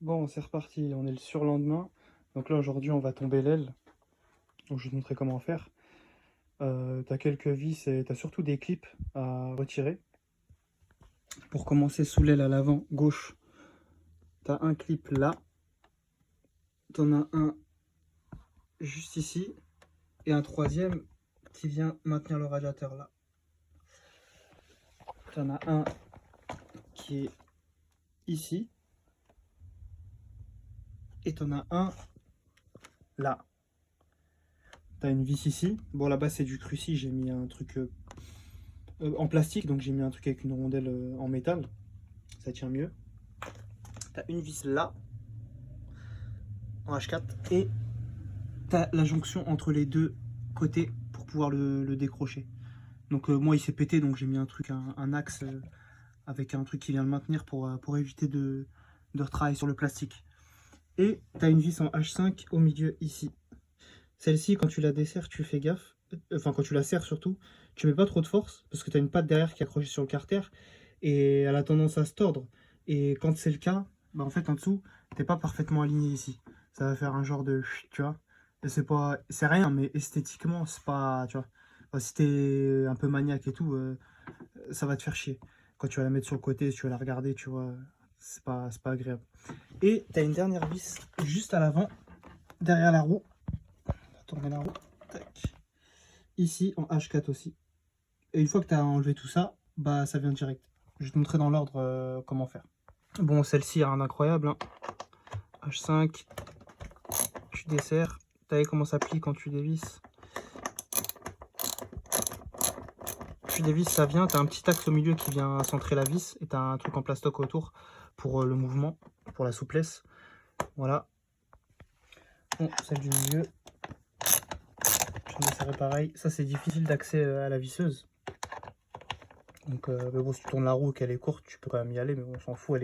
Bon, c'est reparti, on est le surlendemain. Donc là, aujourd'hui, on va tomber l'aile. Donc je vais te montrer comment faire. Tu as quelques vis et tu as surtout des clips à retirer. Pour commencer, sous l'aile à l'avant, gauche, tu as un clip là. Tu en as un juste ici. Et un troisième qui vient maintenir le radiateur là. Tu en as un qui est ici. Et tu en as un là. Tu as une vis ici. Bon, là-bas, c'est du cruci. J'ai mis un truc en plastique. Donc j'ai mis un truc avec une rondelle en métal. Ça tient mieux. Tu as une vis là, en H4, et tu as la jonction entre les deux côtés pour pouvoir le décrocher. Donc moi il s'est pété, donc j'ai mis un truc, un axe avec un truc qui vient le maintenir pour éviter de retravailler sur le plastique. Et tu as une vis en H5 au milieu ici. Celle-ci, quand tu la desserres, tu fais gaffe. Enfin, quand tu la serres surtout, tu mets pas trop de force parce que tu as une patte derrière qui est accrochée sur le carter et elle a tendance à se tordre. Et quand c'est le cas, bah en fait en dessous, t'es pas parfaitement aligné ici. Ça va faire un genre de, tu vois. Et c'est rien, mais esthétiquement, c'est pas, tu vois. Enfin, si t'es un peu maniaque et tout, ça va te faire chier. Quand tu vas la mettre sur le côté, si tu vas la regarder, tu vois, c'est pas agréable. Et t'as une dernière vis juste à l'avant, derrière la roue. On va tourner la roue. Tac. Ici en H4 aussi. Et une fois que tu as enlevé tout ça, bah ça vient direct. Je vais te montrer dans l'ordre comment faire. Bon, celle-ci a rien d'incroyable, hein. H5, tu desserres. T'as vu comment ça plie quand tu dévisses. Tu dévisses, ça vient. T'as un petit axe au milieu qui vient centrer la vis. Et t'as un truc en plastoc autour pour le mouvement, pour la souplesse. Voilà. Bon, celle du milieu. Je vais desserrer pareil. Ça, c'est difficile d'accès à la visseuse. Donc, mais bon, si tu tournes la roue et qu'elle est courte, tu peux quand même y aller. Mais bon, on s'en fout,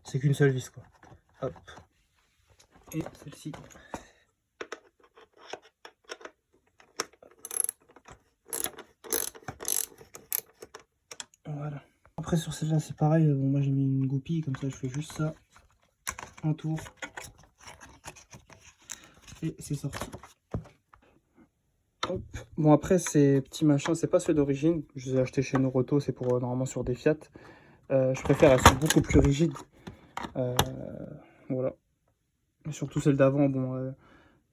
c'est qu'une seule vis, quoi. Hop. Et celle-ci. Voilà. Après sur celle-là c'est pareil, bon, moi j'ai mis une goupille, comme ça je fais juste ça, un tour, et c'est sorti. Hop. Bon après ces petits machins, c'est pas ceux d'origine, je les ai achetés chez Noroto, c'est pour normalement sur des Fiat. Je préfère, elles sont beaucoup plus rigides. Voilà. Et surtout celles d'avant, bon,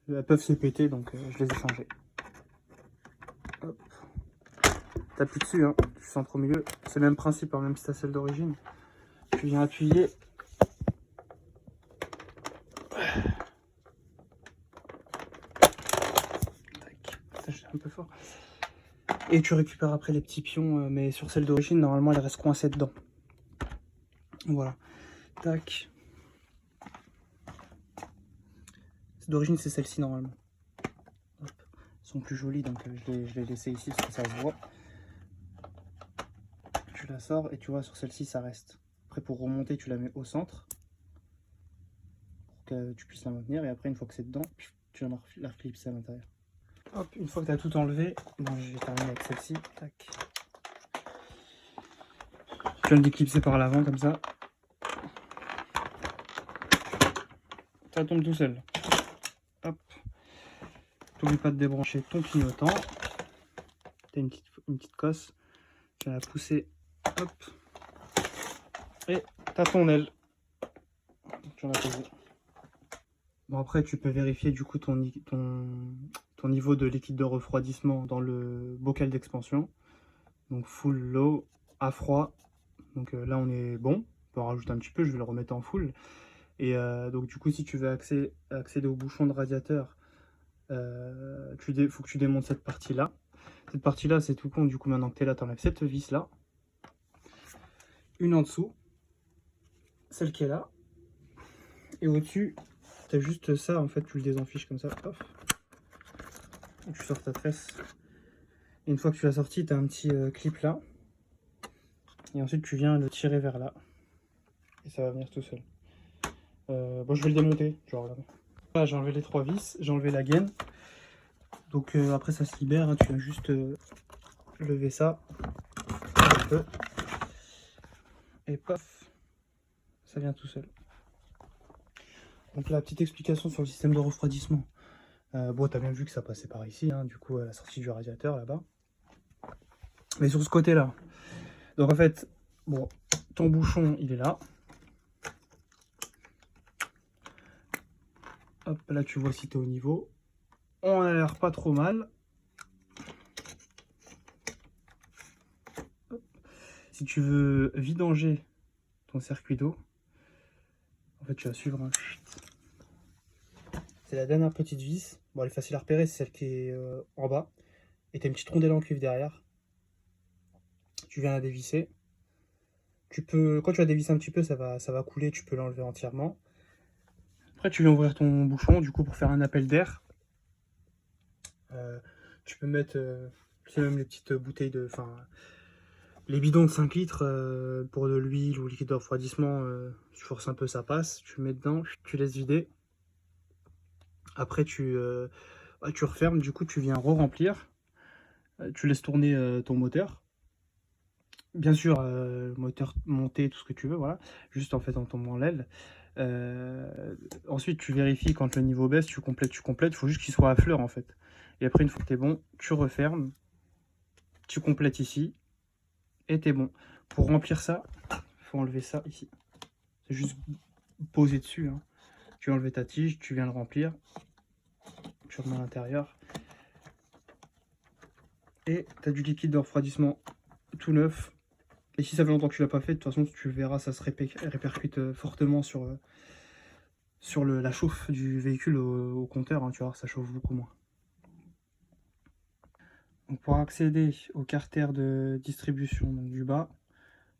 elles peuvent se péter, donc je les ai changées. Hop. T'appuies dessus, hein. Tu centres au milieu, c'est le même principe, hein, même si t'as celle d'origine. Tu viens appuyer. Tac. Un peu fort. Et tu récupères après les petits pions, mais sur celle d'origine, normalement, elle reste coincée dedans. Voilà. Tac. D'origine, c'est celle-ci, normalement. Hop. Elles sont plus jolies, donc je l'ai laissé ici, parce que ça se voit. Tu la sors, et tu vois, sur celle-ci, ça reste. Après, pour remonter, tu la mets au centre, pour que tu puisses la maintenir. Et après, une fois que c'est dedans, tu vas la reclipser à l'intérieur. Hop, une fois que tu as tout enlevé, bon, je vais terminer avec celle-ci. Tac. Tu vas le déclipser par l'avant, comme ça. Ça tombe tout seul. Hop. N'oublie pas de débrancher ton clignotant. Tu as une petite cosse. Tu vas la pousser. Hop. Et tu as ton aile. Tu vas la poser. Bon, après, tu peux vérifier du coup ton niveau de liquide de refroidissement dans le bocal d'expansion. Donc full low, à froid. Donc là, on est bon. On peut en rajouter un petit peu. Je vais le remettre en full. Et donc du coup, si tu veux accéder au bouchon de radiateur, faut que tu démontes cette partie-là. Cette partie-là, c'est tout con. Du coup, maintenant que tu es là, tu enlèves cette vis-là. Une en dessous. Celle qui est là. Et au-dessus, tu as juste ça. En fait, tu le désenfiches comme ça. Hop. Et tu sors ta tresse. Et une fois que tu l'as sorti, tu as un petit clip là. Et ensuite, tu viens le tirer vers là. Et ça va venir tout seul. Bon, je vais le démonter. Genre, là, j'ai enlevé les 3 vis. J'ai enlevé la gaine. Donc après, ça se libère. Hein, tu viens juste lever ça un peu. Et paf, ça vient tout seul. Donc la petite explication sur le système de refroidissement. Bon, tu as bien vu que ça passait par ici, hein, du coup à la sortie du radiateur là-bas. Mais sur ce côté-là, donc en fait, bon, ton bouchon il est là. Hop, là tu vois si tu es au niveau. On a l'air pas trop mal. Hop. Si tu veux vidanger ton circuit d'eau, en fait tu vas suivre un... C'est la dernière petite vis. Bon, elle est facile à repérer, c'est celle qui est en bas. Et tu as une petite rondelle en cuivre derrière. Tu viens la dévisser. Tu peux, quand tu vas dévisser un petit peu, ça va couler, tu peux l'enlever entièrement. Après, tu viens ouvrir ton bouchon, du coup, pour faire un appel d'air. Tu peux mettre, c'est même les petites bouteilles de... Enfin, les bidons de 5 litres pour de l'huile ou liquide de refroidissement, tu forces un peu, ça passe. Tu mets dedans, tu laisses vider. Après, tu refermes, du coup, tu viens re-remplir. Tu laisses tourner ton moteur. Bien sûr, moteur monté, tout ce que tu veux, voilà. Juste en fait en tombant l'aile. Ensuite, tu vérifies quand le niveau baisse, tu complètes. Il faut juste qu'il soit à fleur en fait. Et après, une fois que tu es bon, tu refermes. Tu complètes ici. Et tu es bon. Pour remplir ça, il faut enlever ça ici. C'est juste poser dessus. Hein. Tu vas enlever ta tige, tu viens le remplir. Tu remets à l'intérieur. Et tu as du liquide de refroidissement tout neuf. Et si ça fait longtemps que tu l'as pas fait, de toute façon, tu verras, ça se répercute fortement sur la chauffe du véhicule au compteur. Hein, tu vois, ça chauffe beaucoup moins. Donc pour accéder au carter de distribution donc du bas,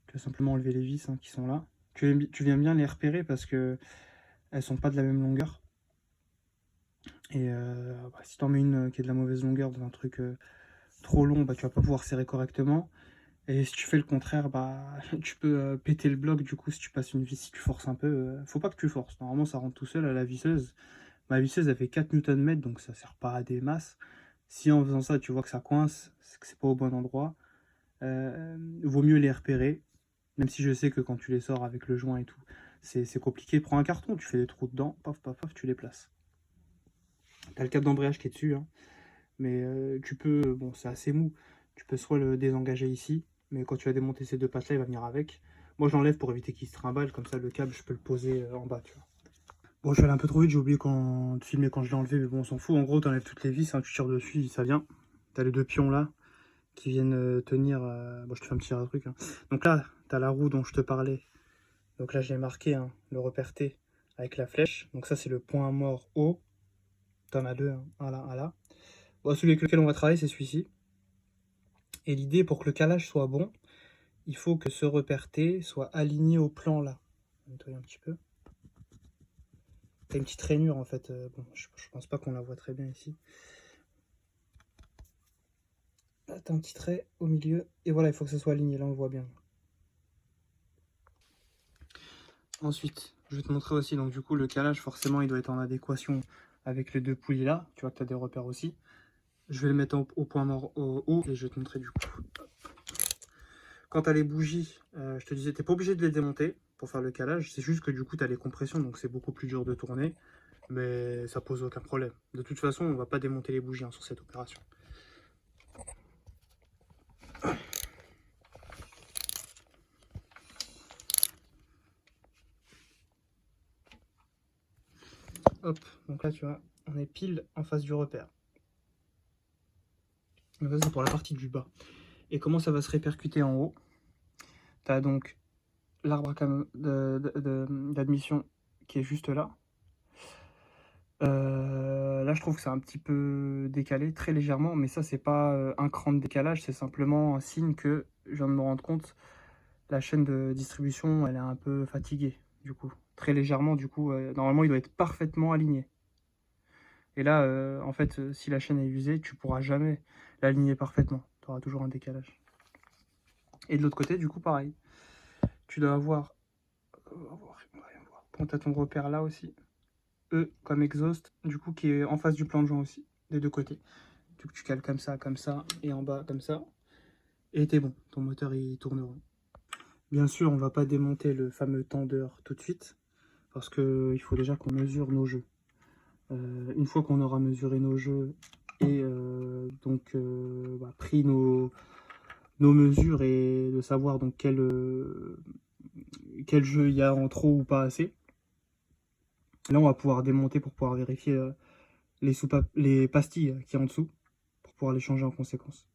tu vas simplement enlever les vis qui sont là. Tu viens bien les repérer parce que elles sont pas de la même longueur. Et si tu en mets une qui est de la mauvaise longueur dans un truc trop long, tu vas pas pouvoir serrer correctement. Et si tu fais le contraire, tu peux péter le bloc. Du coup, si tu passes une vis, si tu forces un peu, faut pas que tu forces. Normalement, ça rentre tout seul à la visseuse. Ma visseuse, elle fait 4 Nm, donc ça sert pas à des masses. Si en faisant ça, tu vois que ça coince, c'est que c'est pas au bon endroit. Vaut mieux les repérer. Même si je sais que quand tu les sors avec le joint et tout, c'est compliqué. Prends un carton, tu fais des trous dedans, paf, paf, paf, tu les places. T'as le câble d'embrayage qui est dessus, hein. Mais tu peux, bon, c'est assez mou. Tu peux soit le désengager ici, mais quand tu vas démonter ces deux pattes là, il va venir avec. Moi je l'enlève pour éviter qu'il se trimballe, comme ça le câble je peux le poser en bas, tu vois. Bon, je suis allé un peu trop vite, j'ai oublié de filmer quand je l'ai enlevé, mais bon, on s'en fout. En gros, tu enlèves toutes les vis, hein, tu tires dessus, ça vient. Tu as les deux pions là qui viennent tenir. Bon, je te fais un petit truc. Hein. Donc là, tu as la roue dont je te parlais. Donc là, je l'ai marqué, hein, le repère T avec la flèche. Donc ça, c'est le point mort haut. Tu en as deux, hein, un là, un là. Bon, celui avec lequel on va travailler, c'est celui-ci. Et l'idée, pour que le calage soit bon, il faut que ce repère T soit aligné au plan là. Je vais nettoyer un petit peu. T'as une petite rainure en fait. Bon, je pense pas qu'on la voit très bien ici. Là, t'as un petit trait au milieu. Et voilà, il faut que ça soit aligné. Là, on le voit bien. Ensuite, je vais te montrer aussi. Donc, du coup, le calage, forcément, il doit être en adéquation avec les deux poulies là. Tu vois que tu as des repères aussi. Je vais le mettre au point mort au haut et je vais te montrer du coup. Quand tu as les bougies, je te disais, tu n'es pas obligé de les démonter pour faire le calage. C'est juste que du coup, tu as les compressions, donc c'est beaucoup plus dur de tourner. Mais ça pose aucun problème. De toute façon, on ne va pas démonter les bougies sur cette opération. Hop, donc là, tu vois, on est pile en face du repère. Donc ça, c'est pour la partie du bas. Et comment ça va se répercuter en haut? Tu as donc l'arbre d'admission qui est juste là. Là, je trouve que c'est un petit peu décalé, très légèrement, mais ça, c'est pas un cran de décalage, c'est simplement un signe que je viens de me rendre compte, la chaîne de distribution, elle est un peu fatiguée, du coup. Très légèrement, du coup, normalement, il doit être parfaitement aligné. Et là, en fait, si la chaîne est usée, tu pourras jamais l'aligner parfaitement. Tu auras toujours un décalage. Et de l'autre côté, du coup, pareil. Tu dois avoir... Quand tu as ton repère là aussi, E comme exhaust, du coup, qui est en face du plan de joint aussi, des deux côtés. Tu cales comme ça, et en bas comme ça. Et t'es bon, ton moteur il tourne rond. Bien sûr, on va pas démonter le fameux tendeur tout de suite. parce qu'il faut déjà qu'on mesure nos jeux. Une fois qu'on aura mesuré nos jeux et pris nos mesures et de savoir donc quel jeu il y a en trop ou pas assez, là on va pouvoir démonter pour pouvoir vérifier les pastilles qui y a en dessous pour pouvoir les changer en conséquence.